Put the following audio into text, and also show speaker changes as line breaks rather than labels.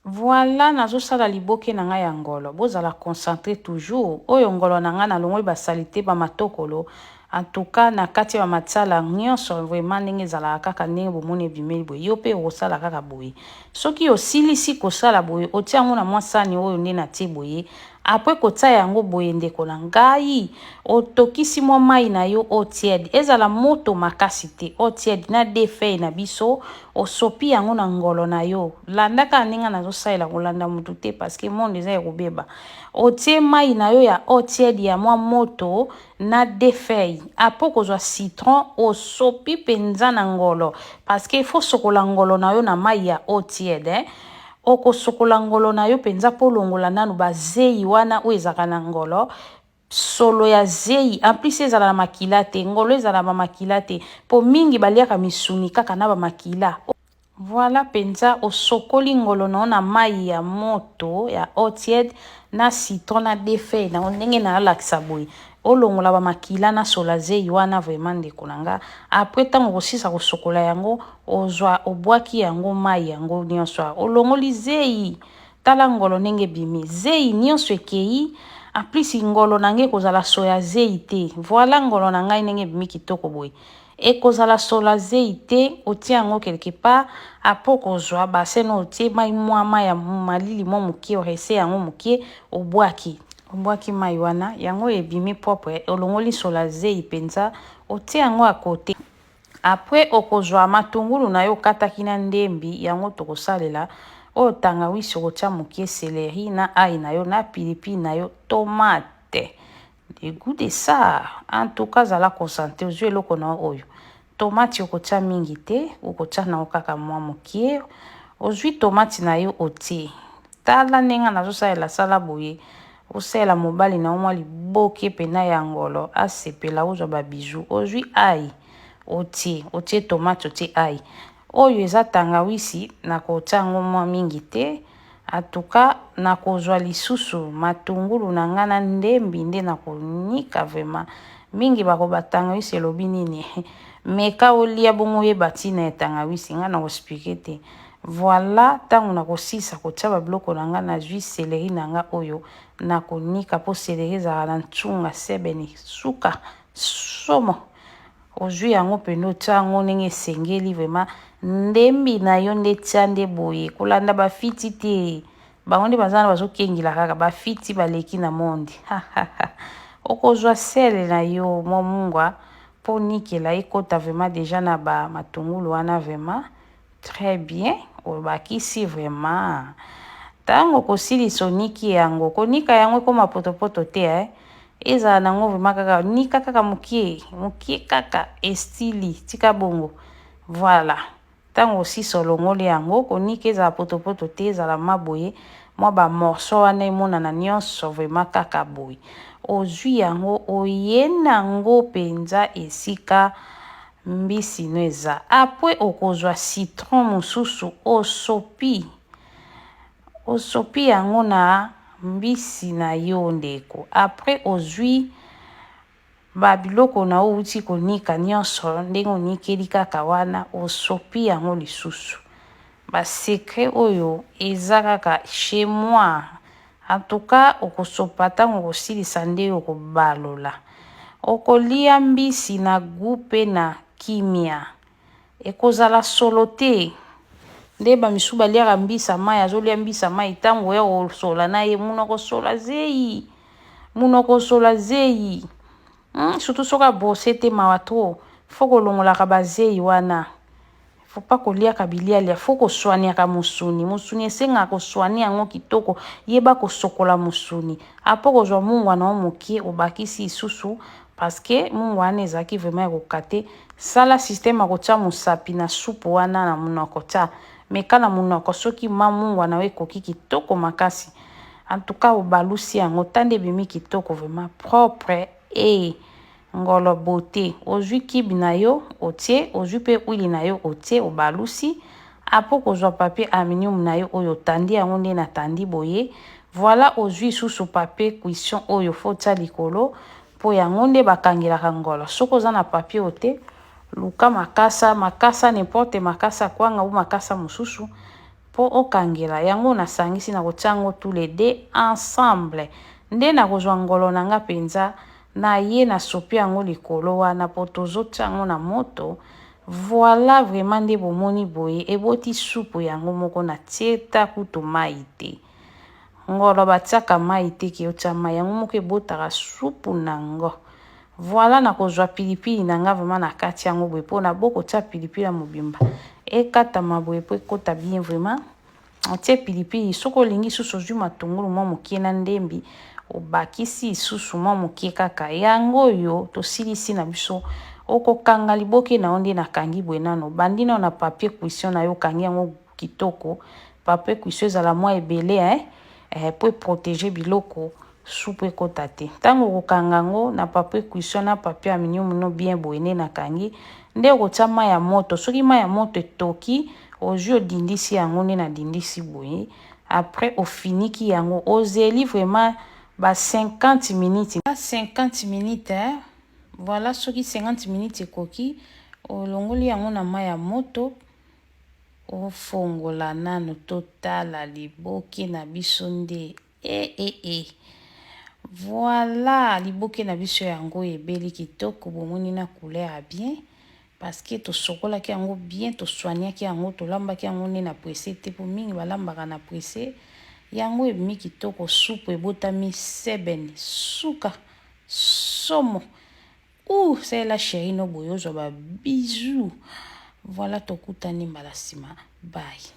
Voilà, nazo sala liboke na nga ya ngolo. Bozala concentré toujours. Oyo ngolo na nga na longwe ba salite ba matokolo. En tout cas, na kati ba matsala nyonso vraiment ndenge zala kaka ndenge bomone bimeli boye. Yo pe osala kaka boye. Soki osilisi kosala boye, otia ngo na mwa sani oyo nde na tie boye. Après kotia yango boye ndeko na ngai, otokisi mwa mai na yo otiedi. Ezala moto makasi te, otiedi na defei na biso, osopi yango na ngolo na yo. Landaka ndenge nazosalela kolanda mutu te parce que monde eza ekobeba. Otie mai na yo ya otiedi ya mwa moto na defei. Après kozwa citron, osopi penza na ngolo parce que il faut sokola ngolo na yo na mai ya otiedi, Oko sokola ngolo na yo penza po longola nanu ba zei wana o ezaka na ngolo. Solo ya zei, en plus ezala na makila te, ngolo ezala na makila te. Po mingi baliaka misuni kaka na ba makila. Voilà penza osokoli ngolo na mai ya moto ya otied na citron na defei na ndenge na laksa boy. Olongola ba makila na sola zei wana vraiment ndeko na nga. Après tango kosisa kosokola yango, ozwa obwaki yango mai yango nyonso. Olongoli zei, tala ngolo ndenge bimi. Zei nyonso ekei, en plus ngolo nange kozala soya zei te. Voilà ngolo na ngai ndenge bimi kitoko boy. Ekozala sola zei te, otia yango quelque part, après kozwa baseno otie mai mwa ya malili mo mukie, orese yango mukie, obwaki mai wana, yango ebimi propre, olongoli sola zei penza, otie yango à côté. Après okozwa matungulu na yo kataki na ndembi, yango tokosalela, o tangawisi okotia mukie céleri na ai na yo, na pilipili na yo, tomate. Le goût de ça, en tout cas, zala concentré, ozwi eloko na oyo. Tomate okotia mingi te, okotia na okaka mwa mukie, ozwi tomate na yo otie. Tala ndenge nazosalela sala boye, osalela mobali na omwa liboke pena ya ngolo, asepela ozwa ba bijou, ozwi ai, otie tomate, otie ai. Oyo eza tangawisi, na kotia ngo mwa mingi te. En tout cas, na kozwa lisusu matungulu na nga na ndembi nde na konika vraiment. Mingi bako batangawisi elobi nini. Meka olia bongo yeba tina ya tangawisi nga na kospike te. Voilà, tango na kosisa kotia ba biloko na nga na jus céleri na nga oyo na konika po céleri ezala na ntsunga sebeni suka somo. Ozwi yango peno tia yango ndenge esengeli vraiment. Ndembi na yo nde tia nde boye kolanda bafiti te. Bango nde bazana bazokengila kaka bafiti baleki na mondi. Okozwa sele na yo mwa mungwa po nikela ekota vraiment déjà na ba matungulu wana vraiment très bien. Obakisi vraiment. Tango kosilisa oniki yango, konika yango ekoma potopoto te ezala nango vraiment kaka nika kaka mukie kaka estili tika bongo. Voilà. Tango osisa olongoli yango, konika ezala potopoto te, ezala maboye, mwa ba morceau wana emonana nyonso vraiment kaka boye. Ozwi yango oye nango penza esika mbisi no eza. Après okozwa citron mosusu osopi yango na mbisi na yo ndeko. Après ozwi ba biloko na outi konika nyonso ndenge onikeli kaka wana, osopi yango lisusu. Ba secret oyo eza kaka chez moi. En tout cas, okosopa tango kosilisa nde okobalola. Okolia mbisi na gupe na kimia. Ekozala solo te. Nde ba misu baliaka mbisa mai, azolia mbisa mai tango ya osola na ye munoko sola zei. Munoko sola zei. Surtout soka bosse te mawa tro. Foko longolaka ba zei wana. Faut pas kolia kabilia lia, foko soania ka musuni. Musuni esenga ko soania yango kitoko, yeba ko sokola musuni. Apo kozwa mungwa na omukie obakisi isusu parce que mungwa wana ezaki vraiment ekokate. Sala système akotia musapi na soupe wana na munoko tia. Meka na munoko soki mungwa na we koki kitoko makasi. En tout cas obalusi yango tande bimi kitoko vraiment propre et ngolo beauté. Ozwi kibi na yo otie, ozwi pe huile na yo otie, obalusi. Apo kozwa papier aluminium na yo oyo tandi yango nde na tandi boye. Voilà, ozwi susu papier cuisson oyo fotia likolo po yango nde bakangelaka ngolo. Soko za na papier ote, luka makasa n'importe makasa kwanga ou makasa mususu po okangela yango nasangisi na kotiango tous les deux ensemble nde na kozwa ngolo na nga penza na ye na sopi yango likolo wana po tozotiango na moto. Voilà vraiment nde bomoni boye eboti supu yango moko na tieta kutu mai te. Ngolo batiaka mai te ki otia mai yango moko ebotaka supu nango. Voilà na kozwa pilipili na nga vraiment na kati yango boye po na boko tia pilipili ya mobimba ekatama boye po ekota bien vraiment. Otie pilipili soko olingi susu ozwi matungulu mwa mokie na ndembi obakisi susu mwa mokie kaka yango oyo tosilisi na biso. Okokanga liboke na onde nakangi boye nano bandi na na papier cuisson na yo kangi yango kitoko. Papier cuisson ezala mwa ebele po protéger biloko supu ekota te. Tango okokanga ngo na papier cuisson na papier aluminium no bien boye nde nakangi nde okotia mai ya moto. Soki mai ya moto etoki ozwi odindisi yango nde na dindisi boye. Après ofiniki yango ozeli vraiment ba 50 minutes. 50 minutes Voilà soki 50 minutes ekoki olongoli yango na mai ya moto ofongola nano totala liboke na biso nde Voilà liboke na biso yango ebeli kitoko bomoni na couleur ya bien parce que tosokolaki yango bien tosoignaki yango tolambaki yango nde na presse te po mingi balambaka na presse yango ebimi kitoko supu ebotami sebene suka somo c'est la chérie no boyo zo ba bisous. Voilà tokutani mbala sima bye.